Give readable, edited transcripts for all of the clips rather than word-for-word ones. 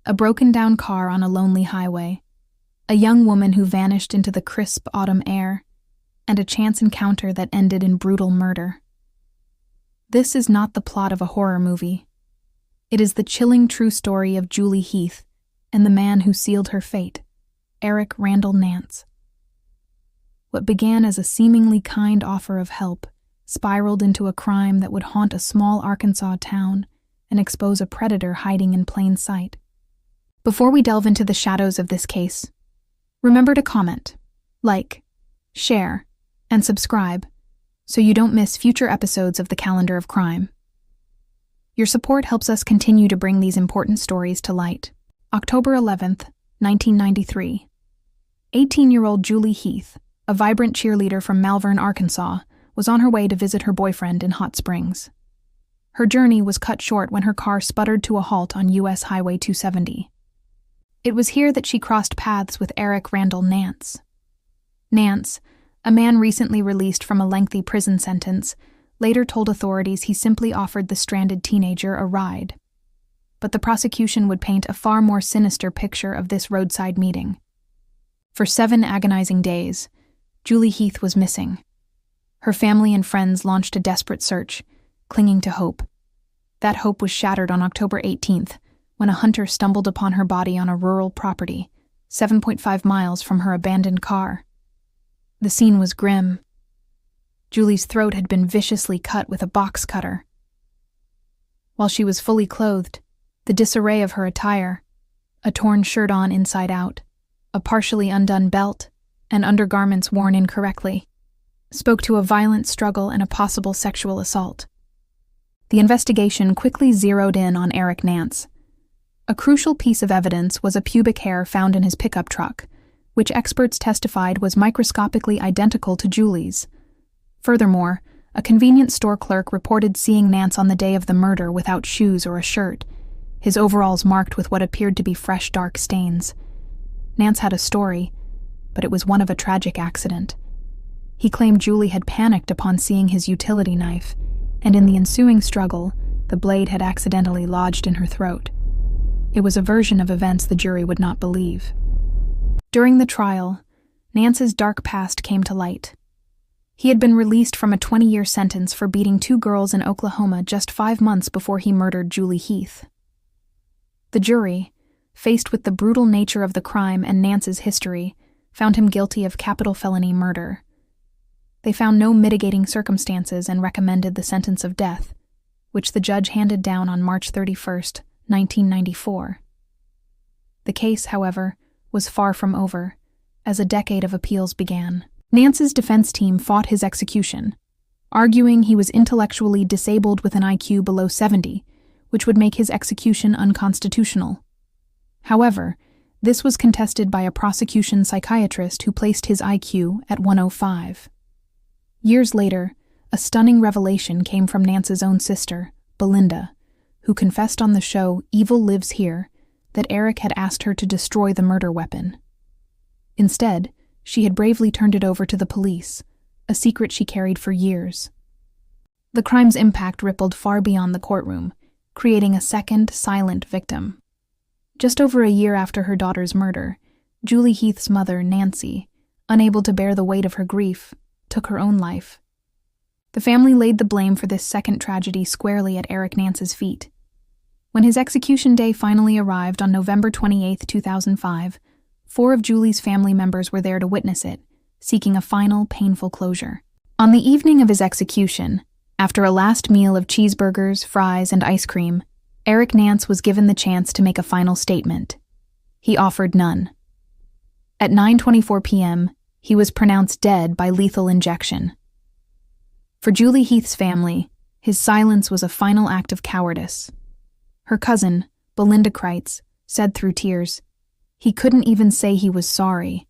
a broken-down car on a lonely highway, a young woman who vanished into the crisp autumn air, and a chance encounter that ended in brutal murder. This is not the plot of a horror movie. It is the chilling true story of Julie Heath and the man who sealed her fate, Eric Randall Nance. What began as a seemingly kind offer of help spiraled into a crime that would haunt a small Arkansas town and expose a predator hiding in plain sight. Before we delve into the shadows of this case, remember to comment, like, share, and subscribe so you don't miss future episodes of the Calendar of Crime. Your support helps us continue to bring these important stories to light. October 11th, 1993. 18-year-old Julie Heath, a vibrant cheerleader from Malvern, Arkansas, was on her way to visit her boyfriend in Hot Springs. Her journey was cut short when her car sputtered to a halt on U.S. Highway 270. It was here that she crossed paths with Eric Randall Nance. Nance, a man recently released from a lengthy prison sentence, later told authorities he simply offered the stranded teenager a ride. But the prosecution would paint a far more sinister picture of this roadside meeting. For 7 agonizing days, Julie Heath was missing. Her family and friends launched a desperate search, clinging to hope. That hope was shattered on October 18th, when a hunter stumbled upon her body on a rural property, 7.5 miles from her abandoned car. The scene was grim. Julie's throat had been viciously cut with a box cutter. While she was fully clothed, the disarray of her attire, a torn shirt on inside out, a partially undone belt, and undergarments worn incorrectly, spoke to a violent struggle and a possible sexual assault. The investigation quickly zeroed in on Eric Nance. A crucial piece of evidence was a pubic hair found in his pickup truck, which experts testified was microscopically identical to Julie's. Furthermore, a convenience store clerk reported seeing Nance on the day of the murder without shoes or a shirt, his overalls marked with what appeared to be fresh, dark stains. Nance had a story, but it was one of a tragic accident. He claimed Julie had panicked upon seeing his utility knife, and in the ensuing struggle, the blade had accidentally lodged in her throat. It was a version of events the jury would not believe. During the trial, Nance's dark past came to light. He had been released from a 20-year sentence for beating 2 girls in Oklahoma just 5 months before he murdered Julie Heath. The jury, faced with the brutal nature of the crime and Nance's history, found him guilty of capital felony murder. They found no mitigating circumstances and recommended the sentence of death, which the judge handed down on March 31st, 1994. The case, however, was far from over, as a decade of appeals began. Nance's defense team fought his execution, arguing he was intellectually disabled with an IQ below 70, which would make his execution unconstitutional. However, this was contested by a prosecution psychiatrist who placed his IQ at 105. Years later, a stunning revelation came from Nance's own sister, Belinda, who confessed on the show Evil Lives Here that Eric had asked her to destroy the murder weapon. Instead, she had bravely turned it over to the police, a secret she carried for years. The crime's impact rippled far beyond the courtroom, creating a second, silent victim. Just over a year after her daughter's murder, Julie Heath's mother, Nancy, unable to bear the weight of her grief, took her own life. The family laid the blame for this second tragedy squarely at Eric Nance's feet. When his execution day finally arrived on November 28, 2005, 4 of Julie's family members were there to witness it, seeking a final, painful closure. On the evening of his execution, after a last meal of cheeseburgers, fries, and ice cream, Eric Nance was given the chance to make a final statement. He offered none. At 9:24 p.m., he was pronounced dead by lethal injection. For Julie Heath's family, his silence was a final act of cowardice. Her cousin, Belinda Kreitz, said through tears, "He couldn't even say he was sorry.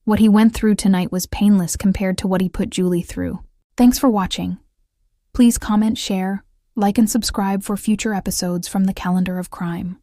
What he went through tonight was painless compared to what he put Julie through." Thanks for watching. Please comment, share, like, and subscribe for future episodes from the Calendar of Crime.